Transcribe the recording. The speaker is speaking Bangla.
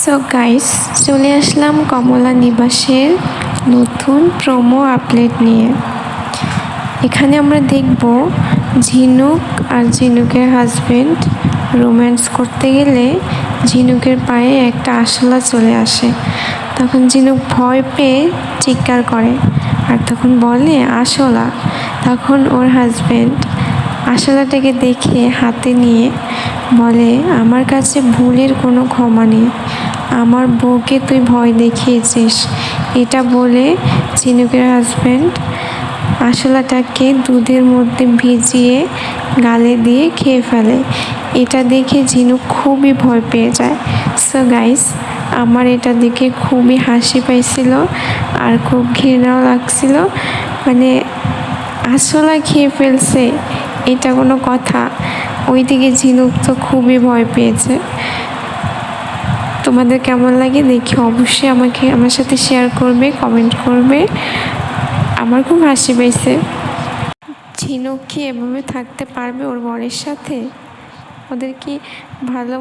সো গাইস, চলে আসলাম কমলা নিবাসের নতুন প্রোমো আপডেট নিয়ে। এখানে আমরা দেখব ঝিনুক আর ঝিনুকের হাজবেন্ড রোম্যান্স করতে গেলে ঝিনুকের পায়ে একটা আশলা চলে আসে। তখন ঝিনুক ভয় পেয়ে চিৎকার করে আর তখন বলে আশলা। তখন ওর হাজবেন্ড আশলাটাকে দেখে হাতে নিয়ে বলে, আমার কাছে ভুলের কোনো ক্ষমা নেই, আমার বউকে তুই ভয় দেখিয়েছিস। এটা বলে ঝিনুকের হাজবেন্ড আশলাটাকে দুধের মধ্যে ভিজিয়ে গালে দিয়ে খেয়ে ফেলে। এটা দেখে ঝিনুক খুবই ভয় পেয়ে যায়। সো গাইস, আমার এটা দেখে খুবই হাসি পাইছিল আর খুব ঘৃণাও লাগছিল। মানে আশলা খেয়ে ফেলছে, এটা কোনো কথা? ওইদিকে ঝিনুক তো খুবই ভয় পেয়েছে। তোমাদের কেমন লাগে দেখি অবশ্যই আমার সাথে শেয়ার করবে, কমেন্ট করবে। আমার খুব হাসি পাইছে। ঝিনুক কি এভাবে থাকতে পারবে ওর বরের সাথে? ওদের কি ভালো